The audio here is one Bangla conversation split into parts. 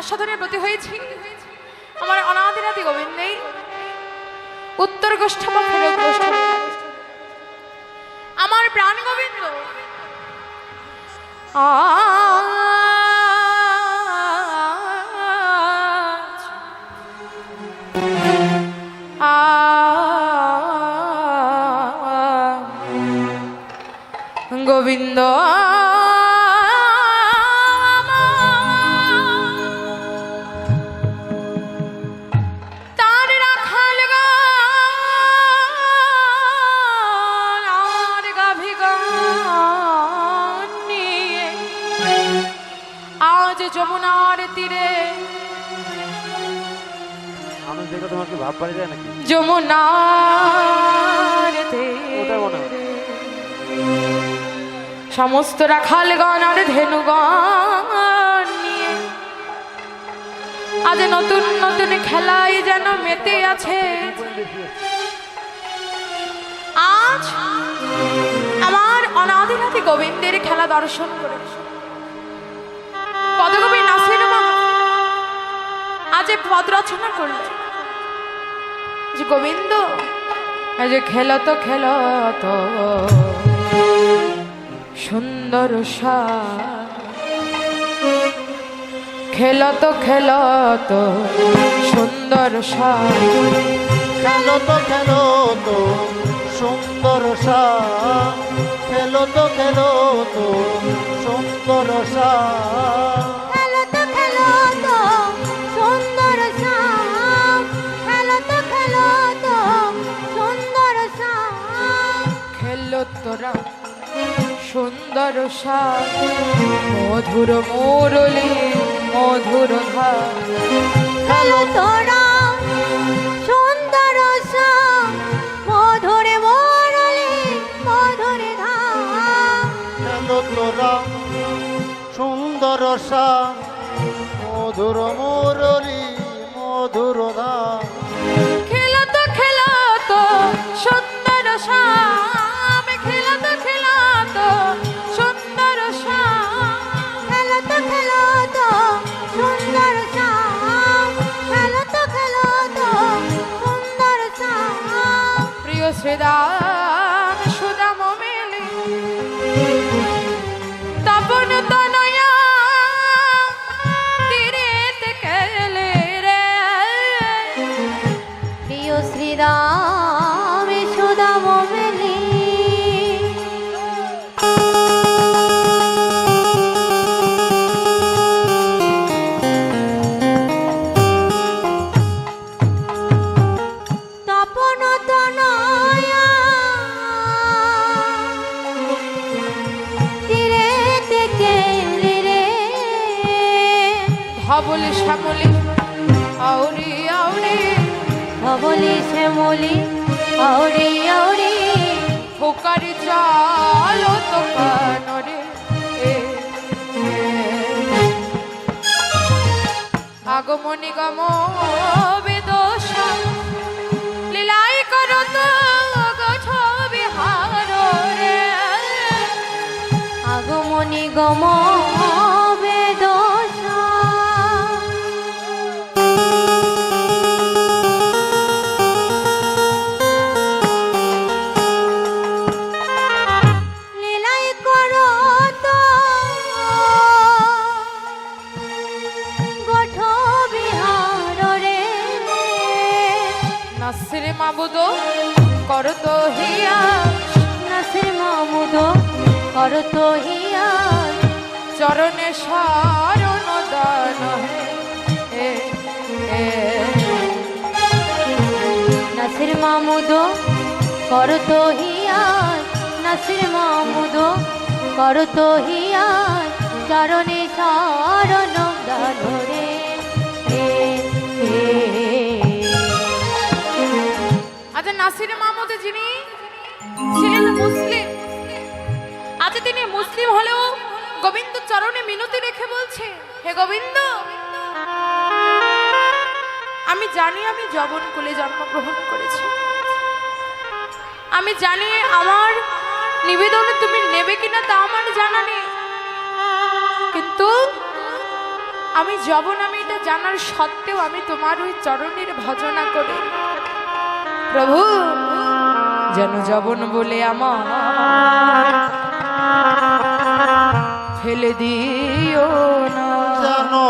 আস্বাদনের প্রতি হয়েছি আমার অনাদিনাদি গোবিন্দেই উত্তর গোষ্ঠ বা ফেরত গোষ্ঠ আমার প্রাণ গোবিন্দ গোবিন্দ তার রাখাল গান আর গাভী গান নিয়ে আজ যমুনার তীরে মানুষ দেখে তোমার কি ভাব পারি যায় নাকি? যমুনার তীরে সমস্ত রাখাল গান আর ধেনুগান নিয়ে আজ নতুন নতুন খেলায় যেন মেতে আছে। আজ আমার অনাদিনাদি গোবিন্দের খেলা দর্শন করে পদকবি নাসির মা আজ পদ রচনা করল যে গোবিন্দ আজ খেলত খেলত সুন্দর খেলত খেলত সুন্দর খেলত খেলত সুন্দর খেলত খেলত সুন্দর খেলত খেলত সুন্দর খেলত খেলত সুন্দর খেল তোরা সুন্দর মধুর মুরলী মধুর ধার খেল তোরা সুন্দর মধুর মুরলী মধুর ধার খেল তোরা সুন্দর মধুর মুরলী মধুর ধাম খেলত খেলত সুন্দর খেলত খেলত সুন্দর খেলত খেলত সুন্দর খেলত খেলত সুন্দর প্রিয় শ্রীদাম সুদাম মেলে তপন তনয়া তীরেতে খেলে রে প্রিয় শ্রীরাম সুদাম মেলি তপন তনয়া তীরেতে খেলে রে ধবলি শ্যামলি আউরি আউরি ধবলি শ্যামলি আউরি আউরি ফোকারি চালো তো কানরে আগমনি গম বেদোষ লীলাই করো তো গছ বিহার রে আগমনি গম বেদোষ লীলাই করো তো গঠ বিহার রে নাসির মাবুদ করত হিয়া নাসির মাহমুদ করত হিয়া চরণে শরণ দান হে নাসির মাহমুদ করত হিয়া নাসির মাহমুদ করত হিয়া চরণে শরণ দান রে আজ নাসির মাহমুদ যিনি ছিলেন মুসলিম আজ তিনি মুসলিম হলেও গোবিন্দ চরণে মিনতি রেখে বলছে হে গোবিন্দ আমি জানি আমি যবন কুলে জন্মগ্রহণ করেছি আমি জানি আমার নিবেদনে তুমি নেবে কিনা তা আমার জানা নেই কিন্তু আমি যবন আমি এটা জানার সত্ত্বেও আমি তোমার ওই চরণের ভজনা করি প্রভু, যেন যবন বলে আমার ফেলে দিও না। জানো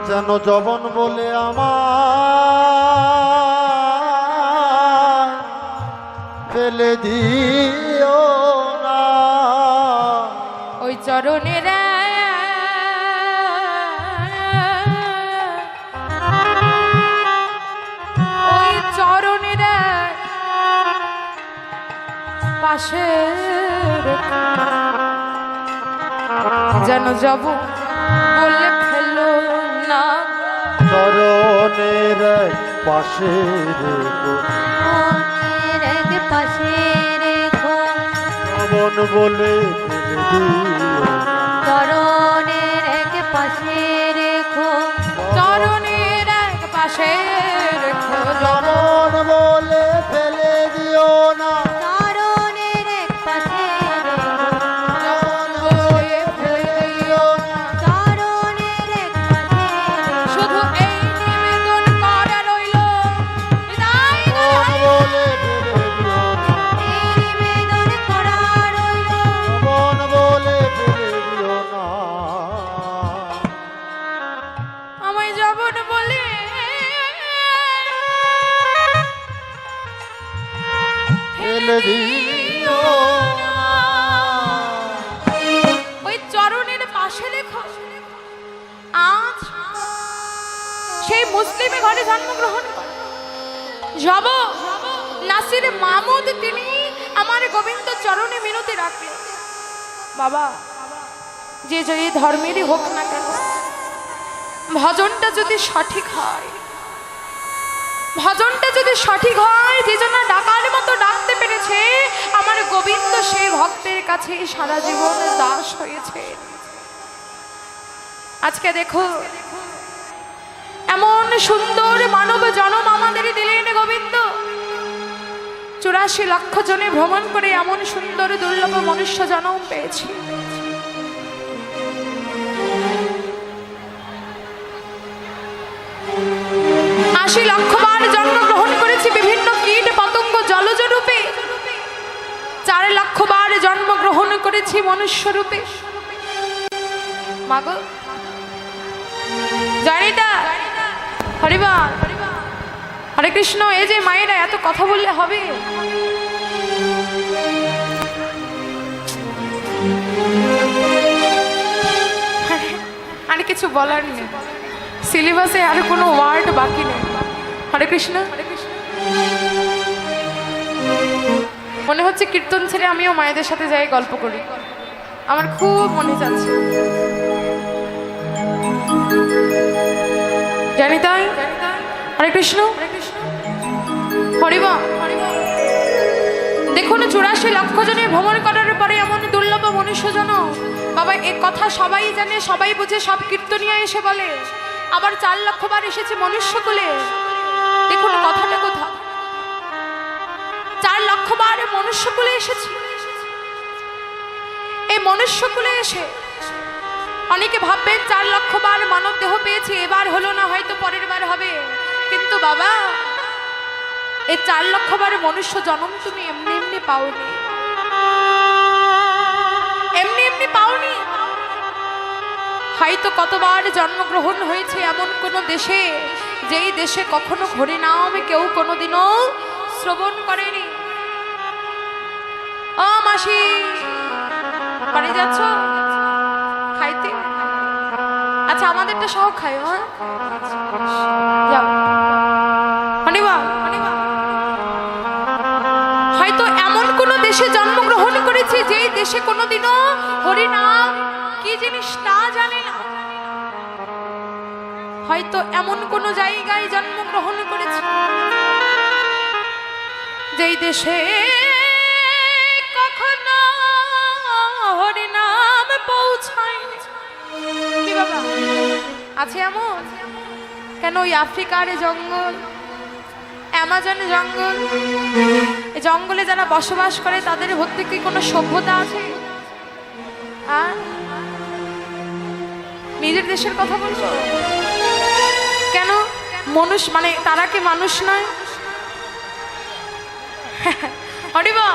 যেন যবন বলে আমার ফেলে দিও না। ওই চরণের ওই চরণের পাশে যেন যাব বলে ফেলো না। চরণের পাশে রেখো মনের এক পাশে রেখো, যবন বলে ফেলে দিও না। চরণের এক পাশে রেখো, চরণের এক পাশে রেখো যবন বলে ফেলে দিও না। চরণের এক পাশে রেখো, যবন বলে ফেলে দিও না। চরণের এক পাশে রেখো। শুধু এই নিবেদন করা রইল, হৃদয় যবন বলে ফেলে দিও না। এই নিবেদন করা রইল, যবন বলে ফেলে দিও না। আমায় যবন বলে ফেলে দিও না। ওই চরণের পাশে রেখো। আজ সেই মুসলিম ঘরে জন্মগ্রহণ করে যাব নাসির মাহমুদ, তিনি আমার গোবিন্দ চরণে মিনতি রাখলেন, বাবা যে যে ধর্মেরই হোক না কেন, ভজনটা যদি সঠিক হয়, ভজনটা যদি সঠিক হয়, যে জন্য ডাকার মতো ডাকতে পেরেছে আমার গোবিন্দ, সেই ভক্তের কাছে সারা জীবন দাস হয়েছে। আজকে দেখো এমন সুন্দর মানব জনম আমাদের দিলেন গোবিন্দ। 84 লক্ষ জনে ভ্রমণ করে এমন সুন্দর দুর্লভ মনুষ্য জন্ম পেয়েছি। আশি লক্ষ বার জন্মগ্রহণ করেছি বিভিন্ন কীট পতঙ্গ জলজ রূপে, 4 লক্ষ বার জন্মগ্রহণ করেছি মনুষ্য রূপে। মাগো জানিতা হরিবার হরে কৃষ্ণ, এই যে মায়েরা এত কথা বললে হবে? আর কিছু বলার নেই, সিলেবাসে আর কোনো ওয়ার্ড বাকি নেই। হরে কৃষ্ণ। মনে হচ্ছে কীর্তন ছেড়ে আমিও মায়েদের সাথে যাই গল্প করি, আমার খুব মনে যাচ্ছে। জানি তাই। হরে কৃষ্ণ হরিবা। দেখুন 84 লক্ষ জনে ভ্রমণ করার পরে এমন দুর্লভ মনুষ্যজন, বাবা এ কথা সবাই জানে, সবাই বুঝে, সব কীর্তনিয়া এসে বলে। আবার 4 লক্ষ বার এসেছে মনুষ্যকুলে। দেখুন কথাটা কোথা, 4 লক্ষ বার মনুষ্যকুলে এসেছি। এই মনুষ্যকুলে এসে অনেকে ভাববেন 4 লক্ষ বার মানব দেহ পেয়েছি, এবার হলো না, হয়তো পরের বার হবে। কিন্তু বাবা এই 4 লক্ষ বার মনুষ্য জন্ম তুমি এমনি এমনি পাওনি, এমনি এমনি পাওনি। হয়তো কতবার জন্মগ্রহণ হয়েছে এমন কোন দেশে, যেই দেশে কখনো হরি নাম কেউ কোনোদিনও শ্রবণ করেনি। ও মাসি, বাড়ি যাচ্ছ খাইতে? আচ্ছা আমাদেরটা সহ খাই। হ্যাঁ যাও। হয়তো এমন কোন দেশে জন্মগ্রহণ করেছে যেই দেশে কোনোদিনও হরি নাম কি জিনিস তা জানে না। হয়তো এমন কোন জায়গায় জন্মগ্রহণ করেছে যেই দেশে কখনো হরি নাম পৌঁছায়। কি বাবা আছে এমন? কেন ওই আফ্রিকার জঙ্গল, অ্যামাজন জঙ্গল, এই জঙ্গলে যারা বসবাস করে তাদের মধ্যে কি কোনো সভ্যতা আছে? আর নিজের দেশের কথা বলছো কেন? মনুষ্য মানে তারা কি মানুষ নয়? হরিবা,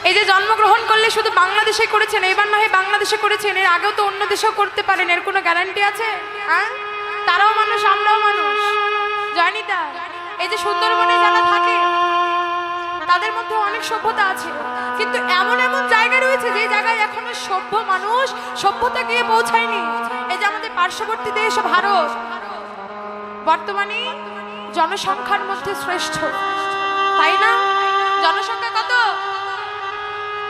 এই যে জন্মগ্রহণ করলে শুধু বাংলাদেশে করেছেন, এবার না হয় বাংলাদেশে করেছেন, এর আগেও তো অন্য দেশেও করতে পারেন, এর কোনো গ্যারান্টি আছে? হ্যাঁ, তারাও মানুষ, আমরাও মানুষ, জানি তা। এই যে সুন্দরবনে যারা থাকে তাদের মধ্যে অনেক সভ্যতা আছে, কিন্তু এমন এমন জায়গা রয়েছে যে জায়গায় এখনো সভ্য মানুষ সভ্যতা গিয়ে পৌঁছায়নি। এই যে আমাদের পার্শ্ববর্তী দেশ ভারত, বর্তমানে জনসংখ্যার মধ্যে শ্রেষ্ঠ, তাই না? জনসংখ্যা কত?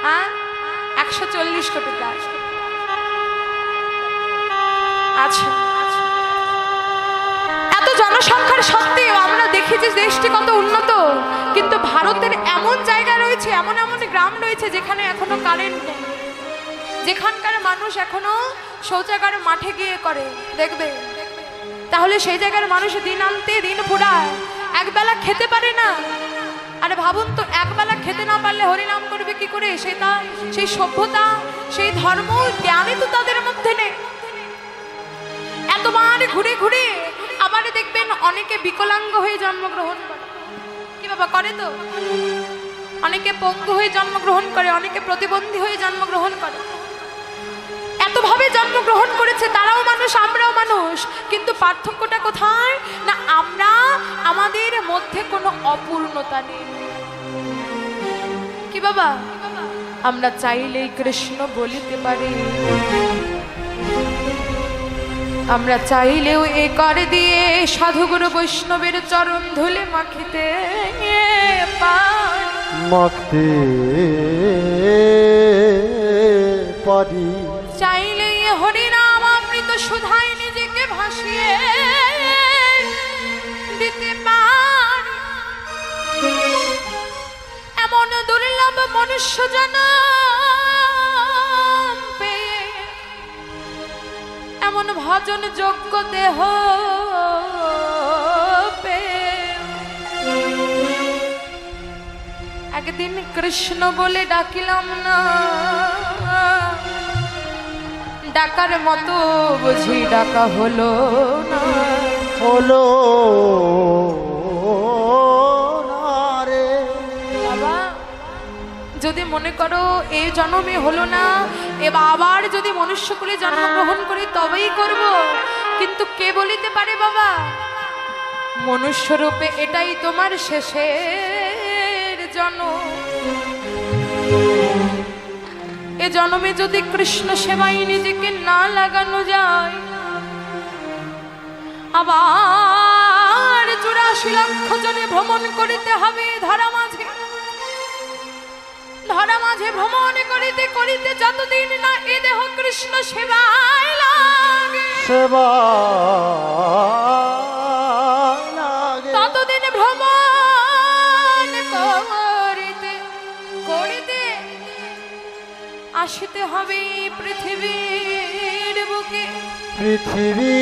হ্যাঁ, 140 কোটি প্রায়। আচ্ছা, এত জনসংখ্যার সত্ত্বেও আমরা দেখি যে দেশটি কত উন্নত, কিন্তু ভারতের এমন জায়গা রয়েছে, এমন এমন গ্রাম রয়েছে যেখানে এখনো কারেন্ট নেই, যেখানকার মানুষ এখনো শৌচাগার মাঠে গিয়ে করে, দেখবে। তাহলে সেই জায়গার মানুষ দিন আনতে দিন ফুরায়, একবেলা খেতে পারে না। আরে ভাবুন তো, একবেলা খেতে না পারলে হরিনাম করবে কি করে? সেটা সেই সভ্যতা, সেই ধর্ম জ্ঞানই তো তাদের মধ্যে নেই। এতবার ঘুরে ঘুরে আবার দেখবেন অনেকে বিকলাঙ্গ হয়ে জন্মগ্রহণ করে। কি বাবা করে তো? অনেকে পঙ্গু হয়ে জন্মগ্রহণ করে, অনেকে প্রতিবন্ধী হয়ে জন্মগ্রহণ করে। এতভাবে জন্মগ্রহণ করেছে, তারাও মানুষ, আমরাও মানুষ, কিন্তু পার্থক্যটা কোথায়? না, আমরা আমাদের মধ্যে কোনো অপূর্ণতা নেই। কি বাবা? আমরা চাইলেই কৃষ্ণ বলিতে পারি, আমরা চাইলেও এ কর দিয়ে সাধুগুরু বৈষ্ণবের চরণ ধুলে মাখিতে মাখতে পারি, চাইলেই হরিনাম অমৃত সুধায় নিজেকে ভাসিয়ে দিতে পারি। এমন দুর্লভ মনুষ্য জনম পেয়ে, এমন ভজন যোগ্য দেহ পেয়ে, একদিন কৃষ্ণ বলে ডাকিলাম না, ডাকার মতো বুঝি ডাকা হলো না, হলো না রে। বাবা, যদি মনে করো এই জন্মে হলো না, এবার আবার যদি মনুষ্যকুলে জন্মগ্রহণ করি তবেই করব, কিন্তু কে বলিতে পারে বাবা? মনুষ্য রূপে এটাই তোমার শেষের জন্ম। এ জন্মে যদি কৃষ্ণ সেবায় নিজেকে না লাগানো যায়, আবার 84 লক্ষ জনে ভ্রমণ করিতে হবে ধরা মাঝে। ধরা মাঝে ভ্রমণ করিতে করিতে যতদিন না এ দেহ কৃষ্ণ সেবায় লাগে, ততদিন ভ্রমণ করিতে করিতে আসিতে হবে পৃথিবীর বুকে। পৃথিবী